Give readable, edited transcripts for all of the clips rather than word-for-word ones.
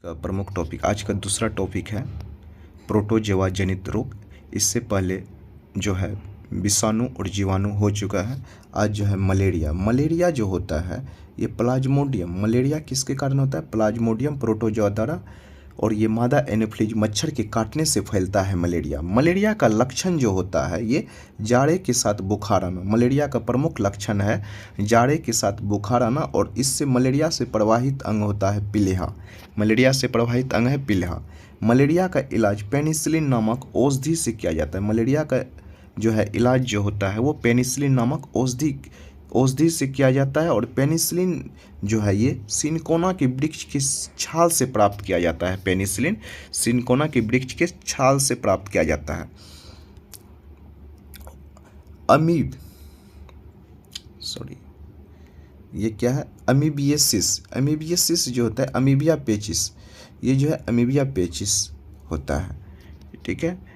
का प्रमुख टॉपिक आज का दूसरा टॉपिक है प्रोटोजोआ जनित रोग। इससे पहले जो है विषाणु और जीवाणु हो चुका है। आज जो है मलेरिया जो होता है ये प्लाज्मोडियम, मलेरिया किसके कारण होता है? प्लाज्मोडियम प्रोटोजोआ द्वारा, और ये मादा एनोफिलीज मच्छर के काटने से फैलता है मलेरिया का लक्षण जो होता है ये जाड़े के साथ बुखार आना। मलेरिया का प्रमुख लक्षण है जाड़े के साथ बुखार आना, और इससे मलेरिया से प्रवाहित अंग होता है पिलेहा। मलेरिया से प्रवाहित अंग है पिलेहा। मलेरिया का इलाज पेनिसिलिन नामक औषधि से किया जाता है। मलेरिया का जो है इलाज जो होता है वो पेनिसिलिन नामक औषधि से किया जाता है, और पेनिसिलिन जो है ये सिनकोना के वृक्ष की छाल से प्राप्त किया जाता है। पेनिसिलिन सिनकोना के वृक्ष के छाल से प्राप्त किया जाता है। ये क्या है? अमीबियसिस जो होता है, अमीबिया पेचिस, ये जो है अमीबिया पेचिस होता है। ठीक है।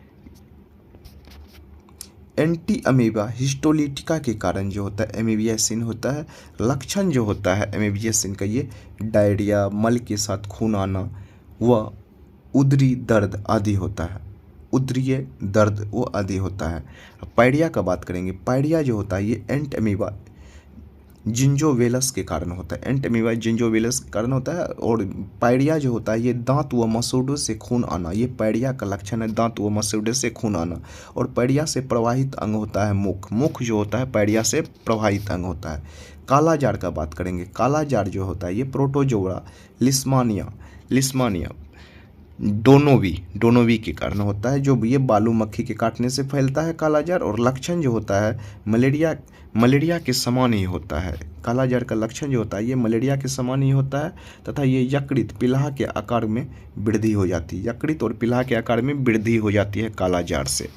एंटी अमीबा हिस्टोलिटिका के कारण जो होता है एमीबियासिन होता है। लक्षण जो होता है एमीबियासिन का ये डायरिया, मल के साथ खून आना व उदरी दर्द आदि होता है। उदरीय दर्द वो आदि होता है। पायरिया का बात करेंगे। पायरिया जो होता है ये एंट अमीबा जिंजोवेलस के कारण होता है। एंट अमीबा जिंजोवेलस के कारण होता है। और पायरिया जो होता है ये दांत व मसूड़ों से खून आना, ये पायरिया का लक्षण है, दांत व मसूड़े से खून आना। और पायरिया से प्रवाहित अंग होता है मुख जो होता है पायरिया से प्रवाहित अंग होता है। काला जार का बात करेंगे। काला जार जो होता है ये प्रोटोजोआ लिस्मानिया डोनोवी के कारण होता है, जो ये बालू मक्खी के काटने से फैलता है काला जार। और लक्षण जो होता है मलेरिया के समान ही होता है। काला जार का लक्षण जो होता है ये मलेरिया के समान ही होता है, तथा ये यकृत पिलाहा के आकार में वृद्धि हो जाती है। यकृत और पिलाहा के आकार में वृद्धि हो जाती है काला जार से।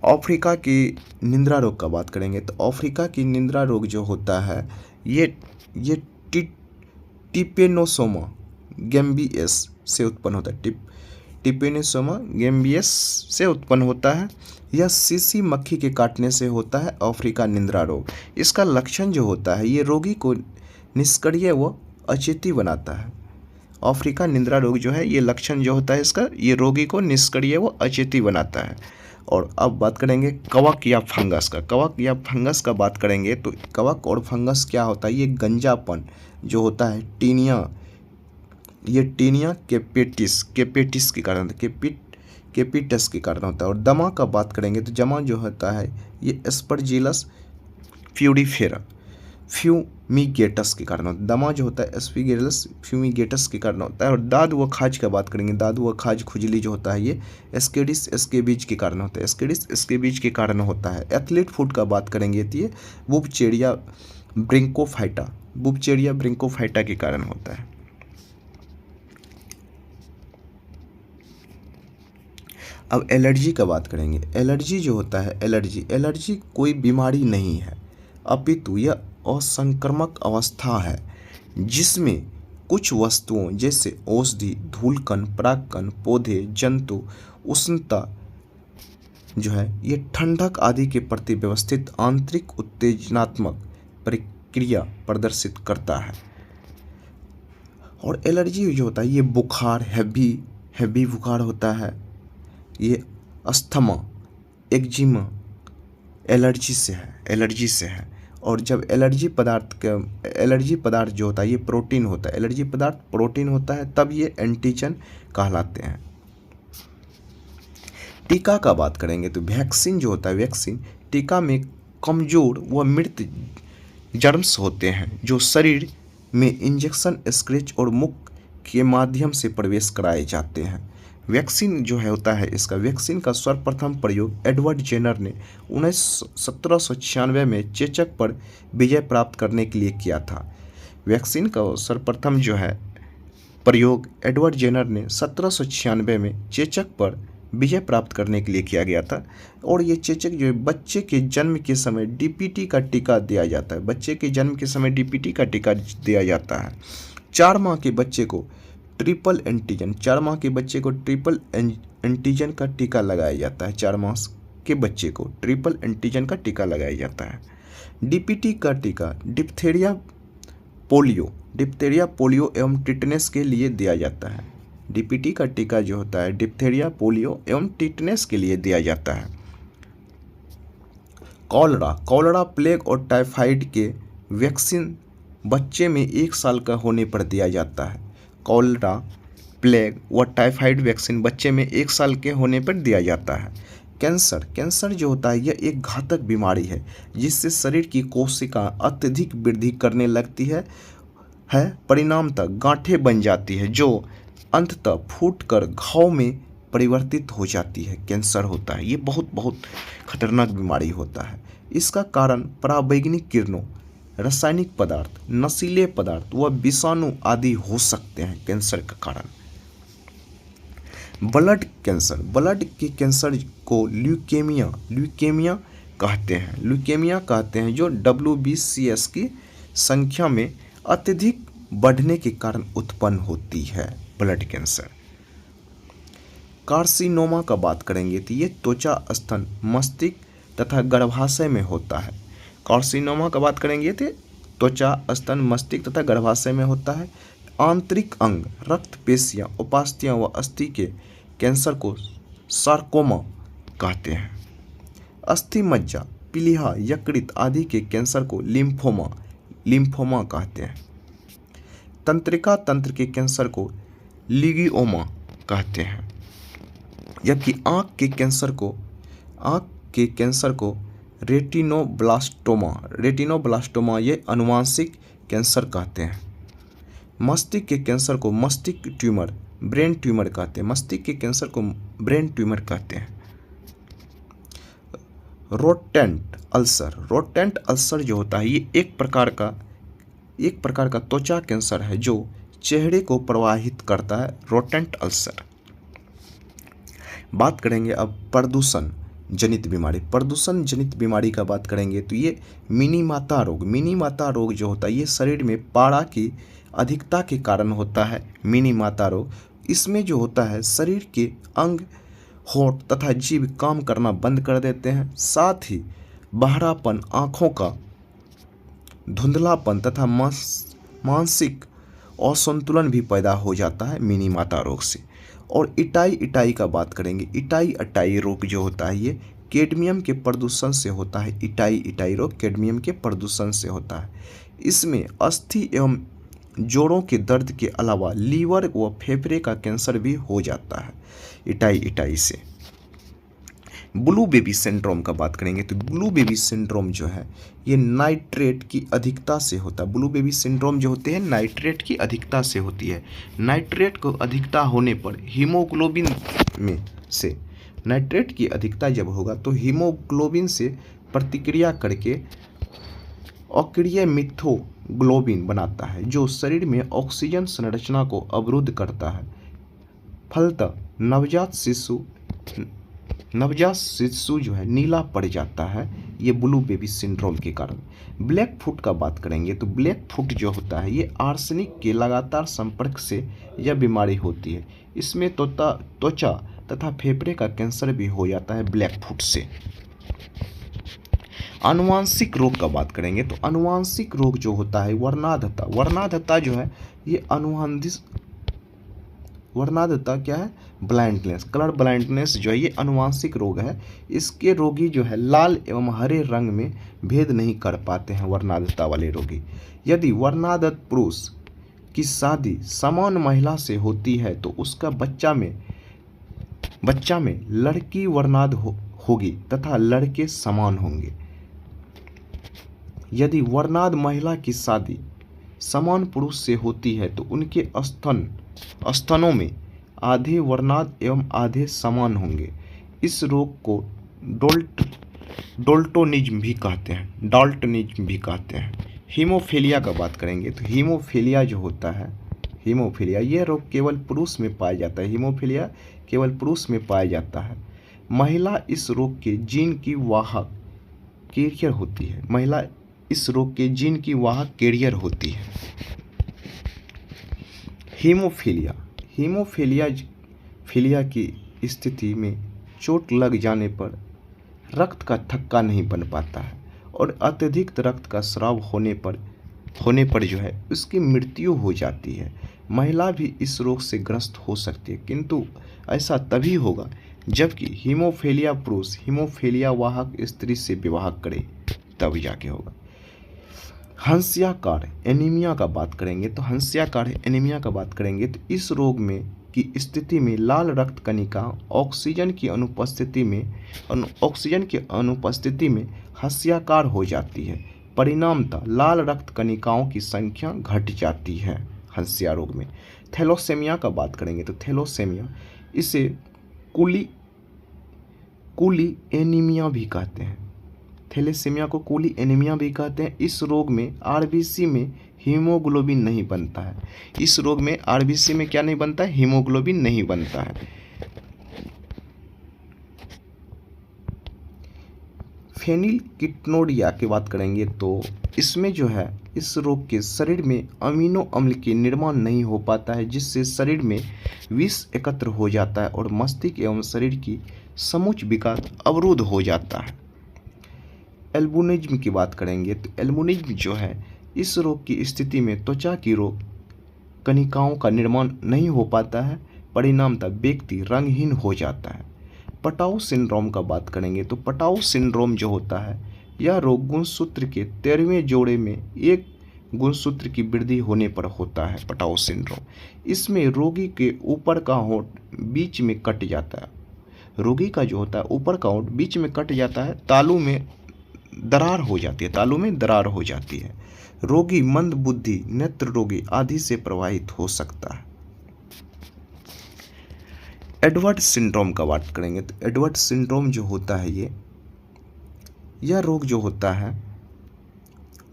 अफ्रीका की निंद्रा रोग का बात करेंगे तो अफ्रीका की निंद्रा रोग जो होता है ये टिपेनोसोमा गैम्बियस से उत्पन्न होता है। टिपेनोसोमा गैम्बियस से उत्पन्न होता है। यह सीसी मक्खी के काटने से होता है अफ्रीका निंद्रा रोग। इसका लक्षण जो होता है ये रोगी को निष्क्रिय व अचेती बनाता है। अफ्रीका निंद्रा रोग जो है ये लक्षण जो होता है इसका ये रोगी को निष्क्रिय व अचेती बनाता है। और अब बात करेंगे कवक या फंगस का। कवक या फंगस का बात करेंगे तो कवक और फंगस क्या होता है? ये गंजापन जो होता है टीनिया केपेटिस के कारण केपिटस के कारण होता है। और दमा का बात करेंगे तो जमा जो होता है ये एस्परजिलस फ्यूमिगेटस के कारण होता है। दमा जो होता है एस्परजिलस फ्यूमिगेटस के कारण होता है। और दाद व खाज का बात करेंगे। दाद व खाज खुजली जो होता है ये एस्केडिस एस्केबीज के कारण होता है। एस्केडिस एस्केबीज के कारण होता है। एथलीट फुट का बात करेंगे तो ये बुबचेरिया ब्रिंकोफाइटा के कारण होता है। अब एलर्जी का बात करेंगे। एलर्जी जो होता है एलर्जी कोई बीमारी नहीं है, अपितु यह असंक्रामक अवस्था है जिसमें कुछ वस्तुओं जैसे औषधि, धूलकण, परागकण, पौधे, जंतु, उष्णता जो है ये ठंडक आदि के प्रति व्यवस्थित आंतरिक उत्तेजनात्मक प्रक्रिया प्रदर्शित करता है। और एलर्जी जो होता है ये बुखार, हैवी बुखार होता है, ये अस्थमा, एक्जिमा एलर्जी से है। और जब एलर्जी पदार्थ जो होता है ये प्रोटीन होता है, एलर्जी पदार्थ प्रोटीन होता है, तब ये एंटीजन कहलाते हैं। टीका का बात करेंगे तो वैक्सीन जो होता है टीका में कमजोर व मृत जर्म्स होते हैं जो शरीर में इंजेक्शन, स्क्रैच और मुख के माध्यम से प्रवेश कराए जाते हैं। वैक्सीन जो है होता है इसका वैक्सीन का सर्वप्रथम प्रयोग एडवर्ड जेनर ने 1796 में चेचक पर विजय प्राप्त करने के लिए किया था। वैक्सीन का सर्वप्रथम जो है प्रयोग एडवर्ड जेनर ने 1796 में चेचक पर विजय प्राप्त करने के लिए किया गया था। और ये चेचक जो है बच्चे के जन्म के समय डीपीटी का टीका दिया जाता है। बच्चे के जन्म के समय डीपीटी का टीका दिया जाता है। 4 माह के बच्चे को ट्रिपल एंटीजन का टीका लगाया जाता है। 4 माह के बच्चे को ट्रिपल एंटीजन का टीका लगाया जाता है। डीपीटी का टीका डिप्थेरिया, पोलियो डिप्थीरिया, पोलियो एवं टिटनेस के लिए दिया जाता है। डीपीटी का टीका जो होता है डिप्थीरिया, पोलियो एवं टिटनेस के लिए दिया जाता है। कॉलरा, प्लेग और टाइफाइड के वैक्सीन बच्चे में 1 साल का होने पर दिया जाता है। कॉलरा, प्लेग व टाइफाइड वैक्सीन बच्चे में 1 साल के होने पर दिया जाता है। कैंसर जो होता है यह एक घातक बीमारी है जिससे शरीर की कोशिका अत्यधिक वृद्धि करने लगती है परिणामतः गांठें बन जाती है जो अंततः फूटकर घाव में परिवर्तित हो जाती है। कैंसर होता है ये बहुत खतरनाक बीमारी होता है। इसका कारण पराबैंगनी किरणों, रासायनिक पदार्थ, नशीले पदार्थ व विषाणु आदि हो सकते हैं कैंसर का कारण। ब्लड के कैंसर को ल्यूकेमिया कहते हैं जो WBCS की संख्या में अत्यधिक बढ़ने के कारण उत्पन्न होती है ब्लड कैंसर। कार्सिनोमा का बात करेंगे तो ये त्वचा, स्तन, मस्तिष्क तथा गर्भाशय में होता है। कार्सिनोमा का बात करेंगे तो त्वचा, स्तन, मस्तिष्क तथा गर्भाशय में होता है। आंतरिक अंग, रक्त पेशियां, उपास्थियां व अस्थि के कैंसर को सार्कोमा कहते हैं। अस्थि मज्जा, पीलिया, यकृत आदि के कैंसर को लिम्फोमा कहते हैं। तंत्रिका तंत्र के कैंसर को लिगियोमा कहते हैं। जबकि आँख के कैंसर को रेटिनोब्लास्टोमा ये अनुवांशिक कैंसर कहते हैं। मस्तिष्क के कैंसर को मस्तिष्क ट्यूमर, ब्रेन ट्यूमर कहते हैं। मस्तिष्क के कैंसर को ब्रेन ट्यूमर कहते हैं। रोटेंट अल्सर जो होता है ये एक प्रकार का त्वचा कैंसर है जो चेहरे को प्रभावित करता है। रोटेंट अल्सर। बात करेंगे अब प्रदूषण जनित बीमारी का बात करेंगे तो ये मिनी माता रोग जो होता है ये शरीर में पारा की अधिकता के कारण होता है। मिनी माता रोग, इसमें जो होता है शरीर के अंग, होंठ तथा जीभ काम करना बंद कर देते हैं। साथ ही बहरापन, आँखों का धुंधलापन तथा मानसिक असंतुलन भी पैदा हो जाता है मिनी माता रोग से। और इटाई का बात करेंगे। इटाई रोग जो होता है ये कैडमियम के प्रदूषण से होता है। इटाई रोग कैडमियम के प्रदूषण से होता है। इसमें अस्थि एवं जोड़ों के दर्द के अलावा लीवर व फेफड़े का कैंसर भी हो जाता है इटाई से। ब्लू बेबी सिंड्रोम का बात करेंगे तो ब्लू बेबी सिंड्रोम जो है ये नाइट्रेट की अधिकता से होता है। ब्लू बेबी सिंड्रोम जो होते हैं नाइट्रेट की अधिकता से होती है। नाइट्रेट को अधिकता होने पर हीमोग्लोबिन में से नाइट्रेट की अधिकता जब होगा तो हीमोग्लोबिन से प्रतिक्रिया करके अक्रिय मिथोग्लोबिन बनाता है जो शरीर में ऑक्सीजन संरचना को अवरुद्ध करता है। फलतः नवजात शिशु जो है नीला पड़ जाता है ये ब्लू बेबी सिंड्रोम के कारण। ब्लैक फुट का बात करेंगे तो ब्लैक फुट जो होता है ये आर्सेनिक के लगातार संपर्क से यह बीमारी होती है। इसमें त्वचा तथा फेफड़े का कैंसर भी हो जाता है ब्लैक फुट से। आनुवांशिक रोग का बात करेंगे तो आनुवांशिक रोग जो होता है वर्णाधता जो है ये वर्णाधता क्या है, ब्लाइंडनेस, कलर ब्लाइंडनेस जो है ये आनुवांशिक रोग है। इसके रोगी जो है लाल एवं हरे रंग में भेद नहीं कर पाते हैं वर्णाधता वाले रोगी। यदि वर्णाधत पुरुष की शादी समान महिला से होती है तो उसका बच्चा में लड़की वर्णाध होगी तथा लड़के समान होंगे। यदि वर्णाध महिला की शादी समान पुरुष से होती है तो उनके स्तनों में आधे वर्णाध एवं आधे समान होंगे। इस रोग को डाल्टनिज्म भी कहते हैं। हीमोफीलिया का बात करेंगे तो हीमोफीलिया जो होता है यह रोग केवल पुरुष में पाया जाता है। हीमोफीलिया केवल पुरुष में पाया जाता है। महिला इस रोग के जीन की वाहक कैरियर होती है। हीमोफीलिया की स्थिति में चोट लग जाने पर रक्त का थक्का नहीं बन पाता है और अत्यधिक रक्त का स्राव होने पर होने पर जो है उसकी मृत्यु हो जाती है। महिला भी इस रोग से ग्रस्त हो सकती है, किंतु ऐसा तभी होगा जबकि हीमोफीलिया पुरुष हीमोफीलिया वाहक स्त्री से विवाह करे, तब जाके होगा। हंस्याकार एनीमिया का बात करेंगे तो हंस्याकार एनीमिया का बात करेंगे तो इस रोग में की स्थिति में लाल रक्त कणिका ऑक्सीजन की अनुपस्थिति में हंस्याकार हो जाती है। परिणामतः लाल रक्त कणिकाओं की संख्या घट जाती है हंसिया रोग में। थैलोसेमिया का बात करेंगे तो थैलोसेमिया इसे कुली एनीमिया भी कहते हैं। थैलेसीमिया को कुली एनीमिया भी कहते हैं। इस रोग में आरबीसी में हीमोग्लोबिन नहीं बनता है। इस रोग में आरबीसी में क्या नहीं बनता है? हीमोग्लोबिन नहीं बनता है। फेनिलकीटोनुरिया की बात करेंगे तो इसमें जो है इस रोग के शरीर में अमीनो अम्ल के निर्माण नहीं हो पाता है, जिससे शरीर में विष एकत्र हो जाता है और मस्तिष्क एवं शरीर की समूच विकास अवरुद्ध हो जाता है। एल्बिनिज्म की बात करेंगे तो एल्बिनिज्म जो है इस रोग की स्थिति में त्वचा की रोग कणिकाओं का निर्माण नहीं हो पाता है, परिणामतः व्यक्ति रंगहीन हो जाता है। पटाउ सिंड्रोम का बात करेंगे तो पटाउ सिंड्रोम जो होता है यह रोग गुणसूत्र के 13वें जोड़े में एक गुणसूत्र की वृद्धि होने पर होता है। पटाउ सिंड्रोम इसमें रोगी के ऊपर का होंठ बीच में कट जाता है। रोगी का जो होता है ऊपर का होंठ बीच में कट जाता है, तालू में दरार हो जाती है। रोगी मंद बुद्धि, नेत्र रोगी आदि से प्रभावित हो सकता है। एडवर्ड सिंड्रोम का बात करेंगे तो एडवर्ड सिंड्रोम जो होता है यह रोग जो होता है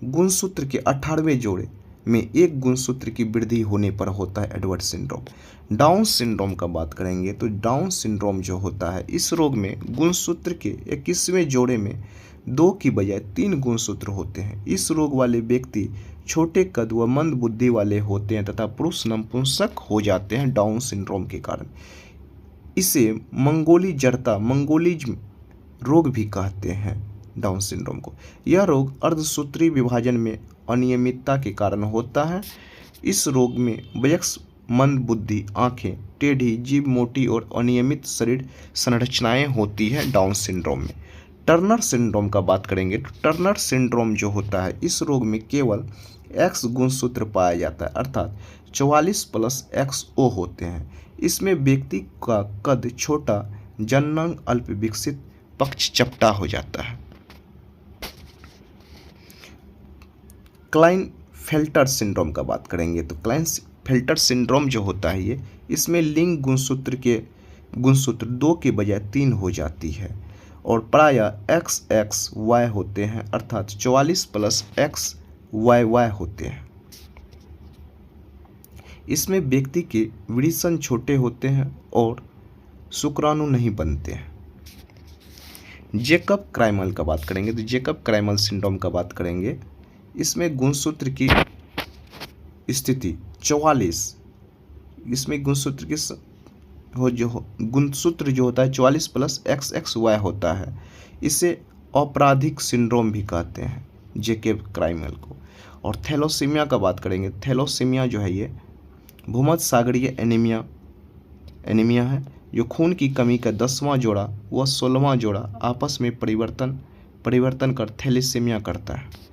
गुणसूत्र के 18वें जोड़े में एक गुणसूत्र की वृद्धि होने पर होता है एडवर्ड सिंड्रोम। डाउन सिंड्रोम का बात करेंगे तो डाउन सिंड्रोम जो होता है इस रोग में गुणसूत्र के 21वें जोड़े में 2 की बजाय 3 गुणसूत्र होते हैं। इस रोग वाले व्यक्ति छोटे कद व मंद बुद्धि वाले होते हैं तथा पुरुष नपुंसक हो जाते हैं डाउन सिंड्रोम के कारण। इसे मंगोलिज्म रोग भी कहते हैं डाउन सिंड्रोम को। यह रोग अर्धसूत्री विभाजन में अनियमितता के कारण होता है। इस रोग में वयस्क मंद बुद्धि, आंखें टेढ़ी, जीभ मोटी और अनियमित शरीर संरचनाएं होती हैं डाउन सिंड्रोम में। टर्नर सिंड्रोम का बात करेंगे तो टर्नर सिंड्रोम जो होता है इस रोग में केवल X गुणसूत्र पाया जाता है, अर्थात 44+XO होते हैं। इसमें व्यक्ति का कद छोटा, जननांग अल्प विकसित, पक्ष चपटा हो जाता है। क्लाइनफेल्टर सिंड्रोम का बात करेंगे तो क्लाइनफेल्टर सिंड्रोम जो होता है इसमें लिंग गुणसूत्र 2 के बजाय 3 हो जाती है और प्रायः XXY होते हैं, अर्थात 44+XYY होते हैं। इसमें व्यक्ति के वृषण छोटे होते हैं और शुक्राणु नहीं बनते हैं। जेकब क्राइमल का बात करेंगे तो जेकब क्राइमल सिंड्रोम का बात करेंगे, इसमें गुणसूत्र की स्थिति 44, इसमें गुणसूत्र जो होता है 44+XXY होता है। इसे आपराधिक सिंड्रोम भी कहते हैं जेकब क्राइमल को। और थैलोसीमिया का बात करेंगे, थैलोसीमिया जो है ये भूमध्य सागरीय एनीमिया है जो खून की कमी का 10वां जोड़ा व 16वां जोड़ा आपस में परिवर्तन कर थैलेसीमिया करता है।